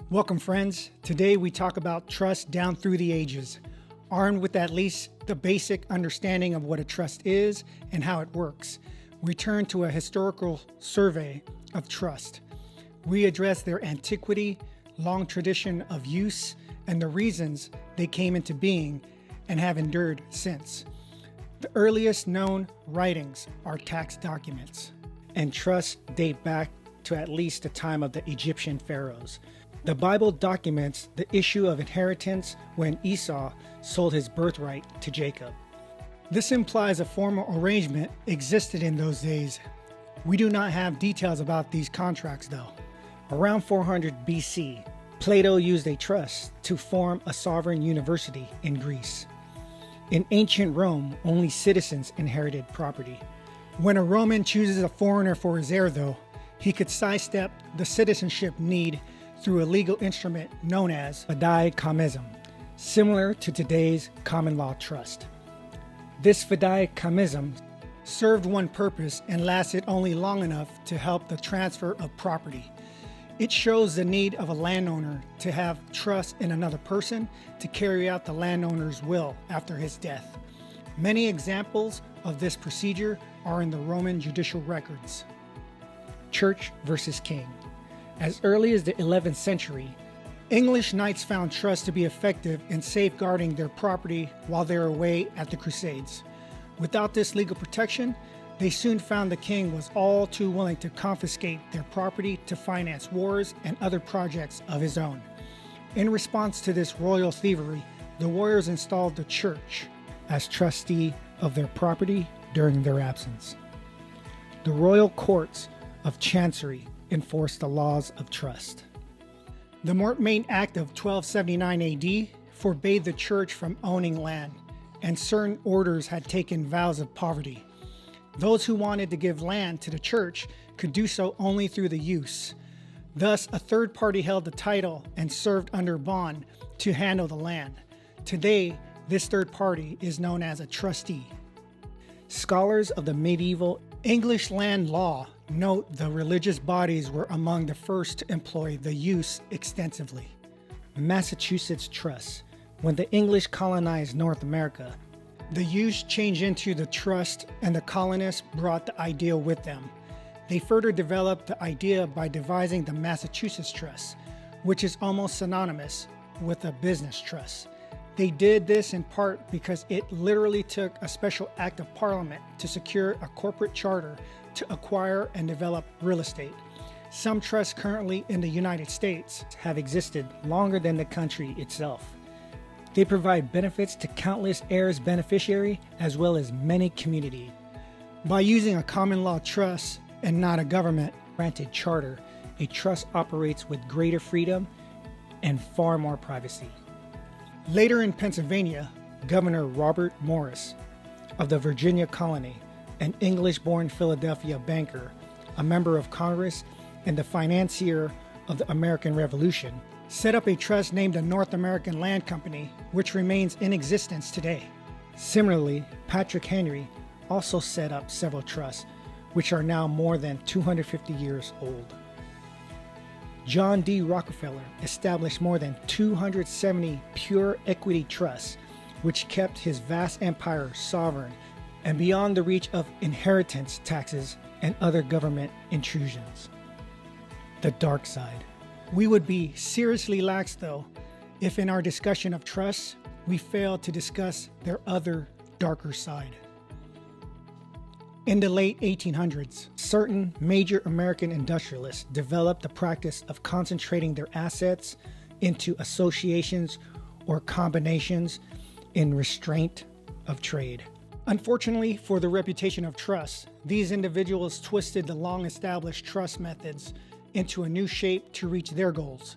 Welcome, friends. Today we talk about trust down through the ages. Armed with at least the basic understanding of what a trust is and how it works, we turn to a historical survey of trust. We address their antiquity, long tradition of use, and the reasons they came into being and have endured since. The earliest known writings are tax documents, and trusts date back to at least the time of the Egyptian pharaohs. The Bible documents the issue of inheritance when Esau sold his birthright to Jacob. This implies a formal arrangement existed in those days. We do not have details about these contracts though. Around 400 BC, Plato used a trust to form a sovereign university in Greece. In ancient Rome, only citizens inherited property. When a Roman chooses a foreigner for his heir though, he could sidestep the citizenship need through a legal instrument known as fideicommissum, similar to today's common law trust. This fideicommissum served one purpose and lasted only long enough to help the transfer of property. It shows the need of a landowner to have trust in another person to carry out the landowner's will after his death. Many examples of this procedure are in the Roman judicial records. Church versus king. As early as the 11th century, English knights found trust to be effective in safeguarding their property while they were away at the Crusades. Without this legal protection, they soon found the king was all too willing to confiscate their property to finance wars and other projects of his own. In response to this royal thievery, the warriors installed the church as trustee of their property during their absence. The royal courts of chancery enforced the laws of trust. The Mortmain Act of 1279 AD forbade the church from owning land, and certain orders had taken vows of poverty. Those who wanted to give land to the church could do so only through the use. Thus, a third party held the title and served under bond to handle the land. Today, this third party is known as a trustee. Scholars of the medieval English land law note the religious bodies were among the first to employ the use extensively. Massachusetts Trust. When the English colonized North America, the use changed into the trust, and the colonists brought the idea with them. They further developed the idea by devising the Massachusetts Trust, which is almost synonymous with a business trust. They did this in part because it literally took a special act of Parliament to secure a corporate charter to acquire and develop real estate. Some trusts currently in the United States have existed longer than the country itself. They provide benefits to countless heirs beneficiary as well as many communities. By using a common law trust and not a government-granted charter, a trust operates with greater freedom and far more privacy. Later in Pennsylvania, Governor Robert Morris of the Virginia colony, an English-born Philadelphia banker, a member of Congress, and the financier of the American Revolution, set up a trust named the North American Land Company, which remains in existence today. Similarly, Patrick Henry also set up several trusts, which are now more than 250 years old. John D. Rockefeller established more than 270 pure equity trusts, which kept his vast empire sovereign and beyond the reach of inheritance taxes and other government intrusions. The dark side. We would be seriously lax, though, if in our discussion of trusts, we failed to discuss their other darker side. In the late 1800s, certain major American industrialists developed the practice of concentrating their assets into associations or combinations in restraint of trade. Unfortunately for the reputation of trust, these individuals twisted the long-established trust methods into a new shape to reach their goals.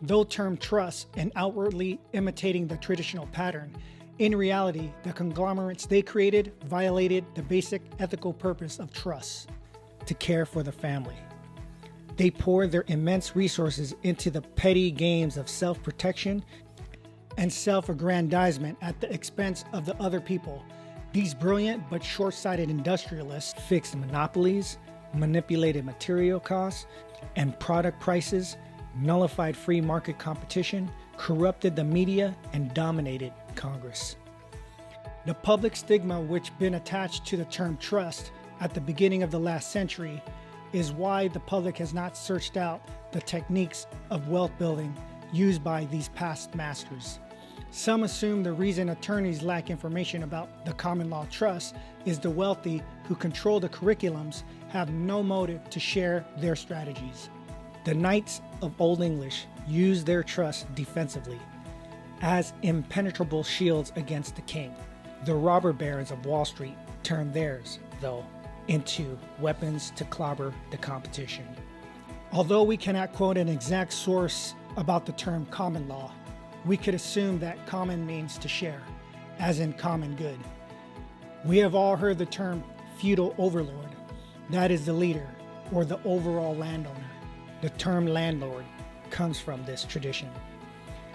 Though termed trust and outwardly imitating the traditional pattern, in reality, the conglomerates they created violated the basic ethical purpose of trust, to care for the family. They poured their immense resources into the petty games of self-protection and self-aggrandizement at the expense of the other people. These brilliant but short-sighted industrialists fixed monopolies, manipulated material costs and product prices, nullified free market competition, corrupted the media, and dominated Congress. The public stigma which been attached to the term trust at the beginning of the last century is why the public has not searched out the techniques of wealth building used by these past masters. Some assume the reason attorneys lack information about the common law trust is the wealthy who control the curriculums have no motive to share their strategies. The knights of Old English used their trust defensively as impenetrable shields against the king. The robber barons of Wall Street turned theirs, though, into weapons to clobber the competition. Although we cannot quote an exact source about the term common law, we could assume that common means to share, as in common good. We have all heard the term feudal overlord. That is the leader or the overall landowner. The term landlord comes from this tradition.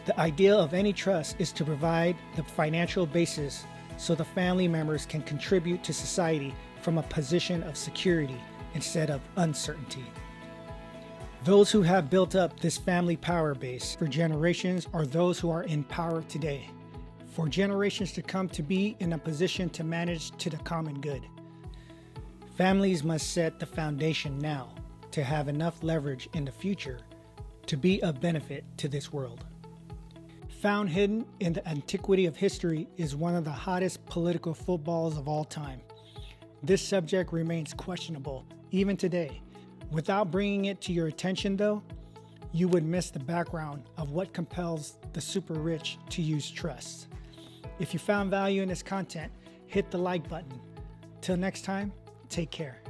The idea of any trust is to provide the financial basis so the family members can contribute to society from a position of security instead of uncertainty. Those who have built up this family power base for generations are those who are in power today, for generations to come to be in a position to manage to the common good. Families must set the foundation now to have enough leverage in the future to be of benefit to this world. Found hidden in the antiquity of history is one of the hottest political footballs of all time. This subject remains questionable even today. Without bringing it to your attention, though, you would miss the background of what compels the super rich to use trusts. If you found value in this content, hit the like button. Till next time, take care.